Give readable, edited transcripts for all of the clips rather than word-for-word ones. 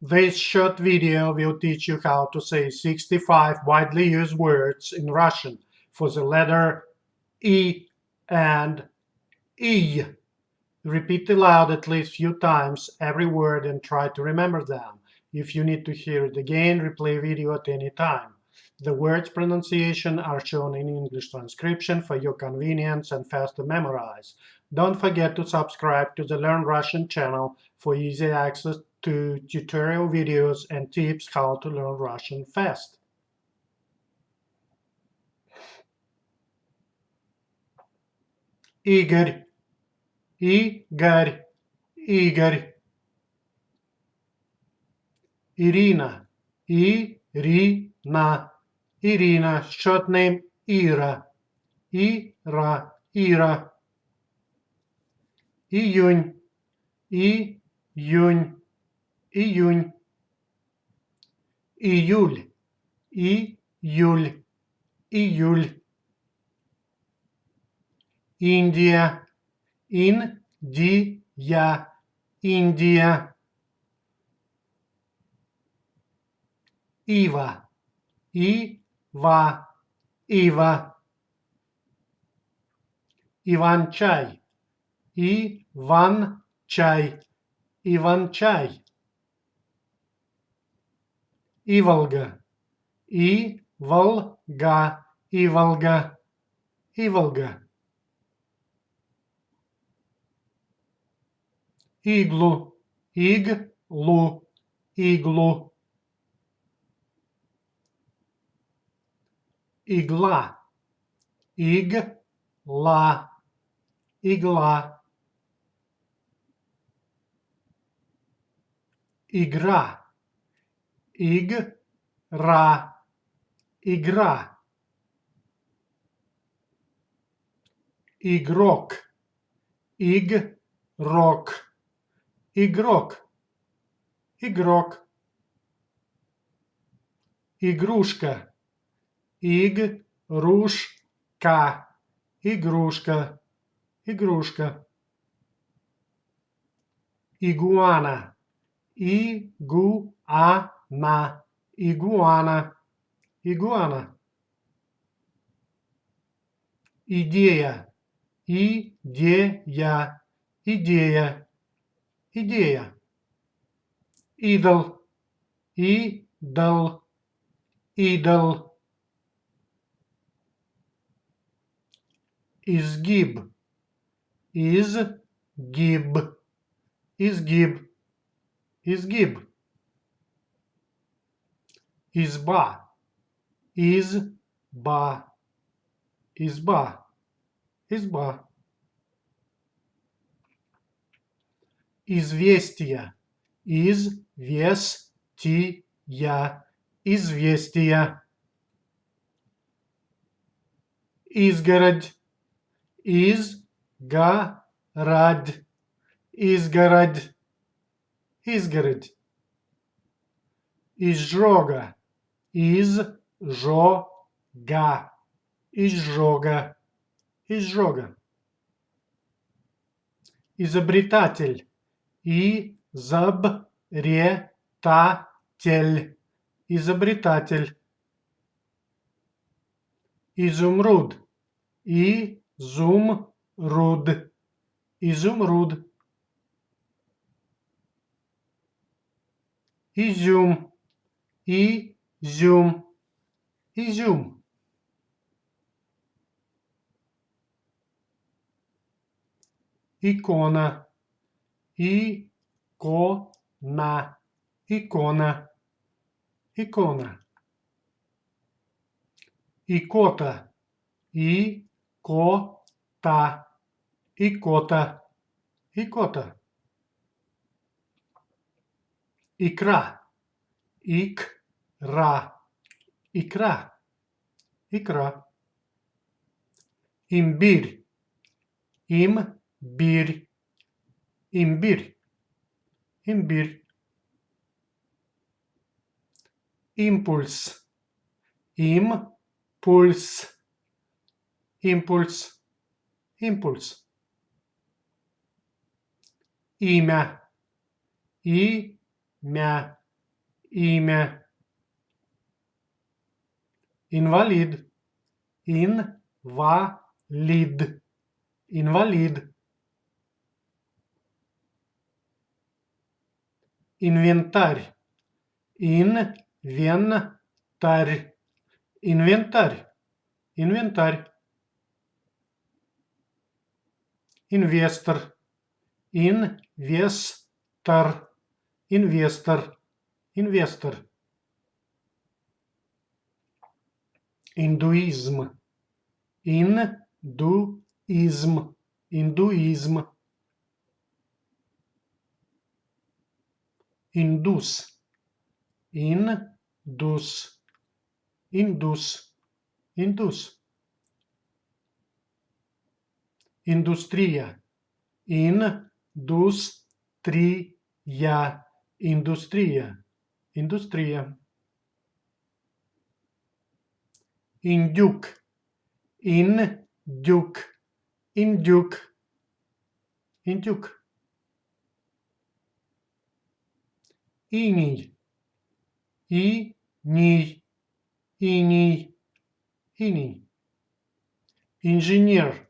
This short video will teach you how to say 65 widely used words in Russian for the letter E and E. Repeat aloud at least few times every word and try to remember them. If you need to hear it again, replay video at any time. The words' pronunciation are shown in English transcription for your convenience and fast to memorize. Don't forget to subscribe to the Learn Russian channel for easy access to tutorial videos and tips how to learn Russian fast. Игорь, Игорь, Игорь. Irina, Irina, Irina, short name Ира, Ира, Ира. Июнь, Июнь, Июнь. Июль, Июль, Июль. Индия, Индия, Индия. Ива, Ива, Ива. Иван-чай, Иван-чай, Иван-чай. Иволга, Иволга, Иволга, Иволга. Иглу, Иглу, Иглу. Игла, Игла, Игла. Игра, Игра, Игра. Игрок, Игрок, Игрок, Игрок. Игрушка, Игрушка, Игрушка, Игрушка. Игуана, Игуана, Игуана, Игуана. Идея, Идея, Идея, Идея. Идол, Идол, Идол. Изгиб, Изгиб, Изгиб, Изгиб. Изба, Изба, Изба, Изба. Известия, Известия, Известия. Изгородь, Изгородь, Изгородь, Изгородь. Изжога, Изжога, Изжога, Изжога. Изобретатель, Изобретатель, Изобретатель. Изумруд, Изумруд, Изумруд. Изюм, Изюм, Изюм. Икона, Икона, Икона, Икона. Икота, Икота, Икота, Икота. Икра, Икра, Икра, Икра. Имбирь, Имбирь, Имбирь, Имбирь. Импульс, Импульс, Импульс, Импульс. Имя, Имя, имя, инвалид, инвалид, инвалид, инвентарь, инвентарь, инвентарь, инвентарь, инвестор, инвестор, инвестор, инвестор, индуизм, индуизм, индуизм, индус, индус, индус, индус, индустрия, индустрия, индустрия, индустрия, индюк, индюк, индюк, индюк, иней, иней, иней, иней, инженер,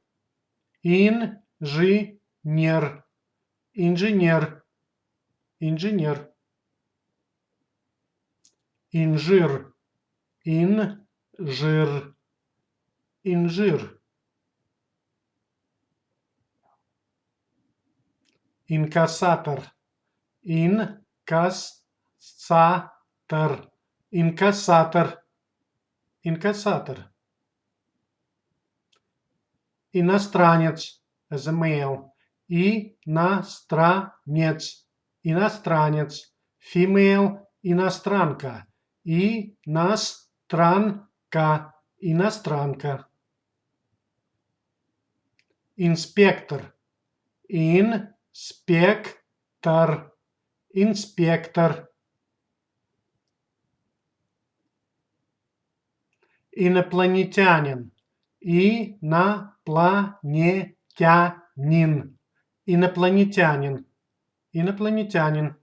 инженер, инженер, инженер, инжир, инжир, инжир, инкассатор, инкассатор, инкассатор, инкассатор, иностранец, as a male, иностранец, иностранец, female, иностранка, иностранка, иностранка, инспектор, инспектор, инспектор, инопланетянин, инопланетянин, инопланетянин, инопланетянин,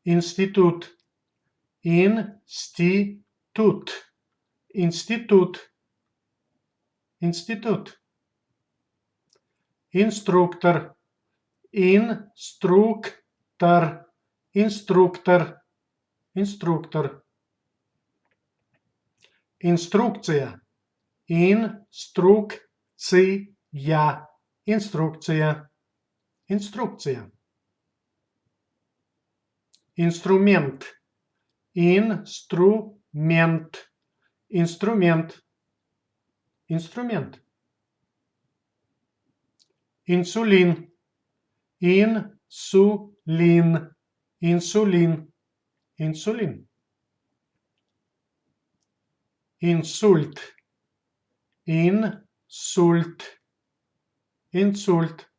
институт, институт, институт, институт, инструктор, инструктор, инструктор, инструктор, инструкция, инструкция, инструкция, инструкция, инструмент, инструмент, инструмент, инструмент, инсулин, инсулин, инсулин, инсулин, инсульт, инсульт, инсульт,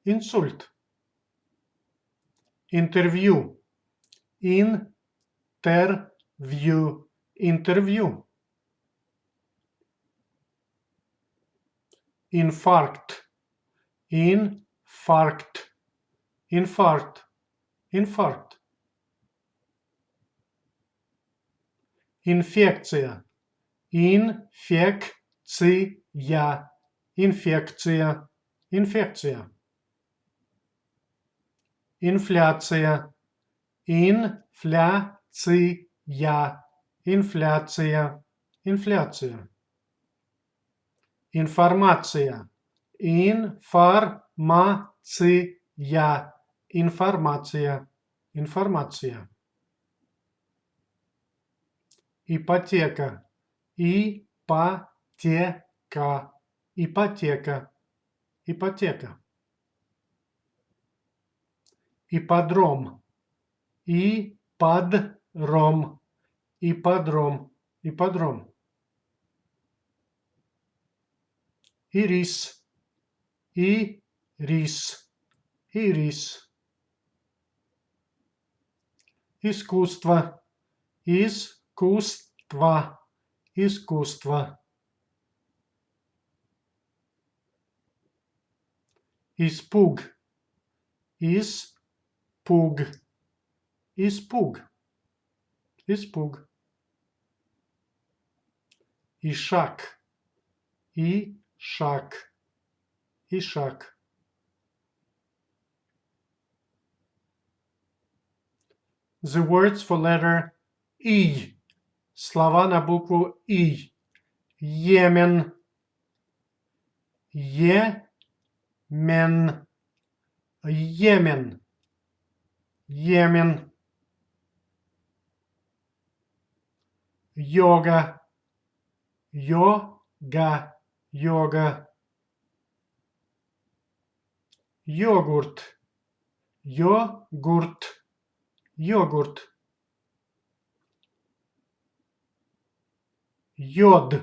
инсульт, интервью, интервью, интервью, инфаркт, инфаркт, инфаркт, инфаркт, инфекция, инфекция, инфекция, инфекция, инфляция, инфляция, инфляция, инфляция, информация, информация, информация, информация, ипотека, ипотека, ипотека, ипотека, ипподром, ипподром, ипподром, ипподром, ирис, ирис, ирис, искусство, искусство, искусство, испуг, испуг, Пуг. Испуг. Испуг. Ишак. Ишак. Ишак. The words for letter И. Слова на букву И. Йемен. Йемен. Йемен. Йемен. Йога. Йога. Йога. Йогурт. Йогурт. Йогурт. Йод.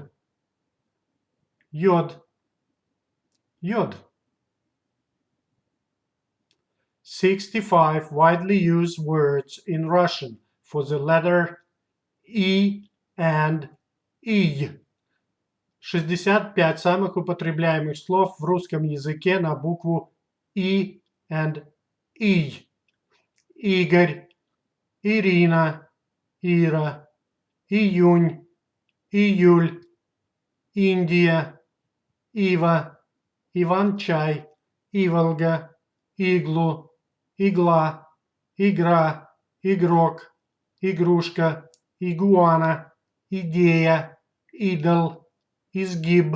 Йод. Йод. 65 widely used words in Russian for the letter E and И. 65 самых употребляемых слов в русском языке на букву И and И. Игорь, Ирина, Ира, июнь, июль, Индия, Ива, Иван-чай, Иволга, иглу, игла, игра, игрок, игрушка, игуана, идея, идол, изгиб,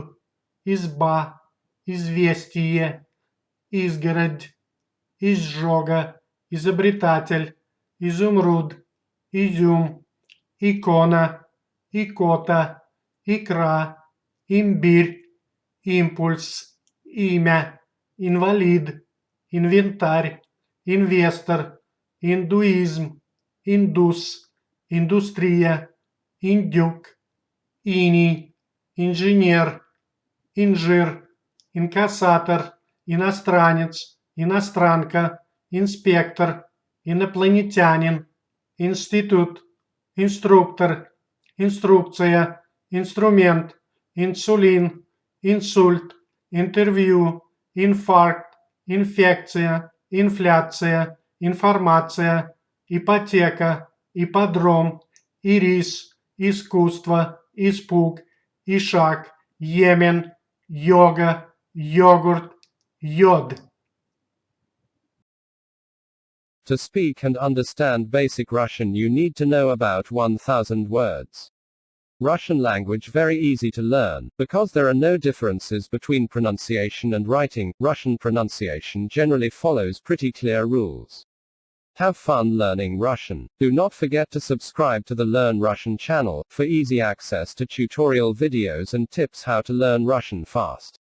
изба, известие, изгородь, изжога, изобретатель, изумруд, изюм, икона, икота, икра, имбирь, импульс, имя, инвалид, инвентарь, инвестор, индуизм, индус, индустрия, индюк, иней, инженер, инжир, инкассатор, иностранец, иностранка, инспектор, инопланетянин, институт, инструктор, инструкция, инструмент, инсулин, инсульт, интервью, инфаркт, инфекция, инфляция, информация, ипотека, ипподром, ирис, искусство, испуг, ишак, Йемен, йога, йогурт, йод. To speak and understand basic Russian, you need to know about 1000 words. Russian language very easy to learn, because there are no differences between pronunciation and writing. Russian pronunciation generally follows pretty clear rules. Have fun learning Russian. Do not forget to subscribe to the Learn Russian channel, for easy access to tutorial videos and tips how to learn Russian fast.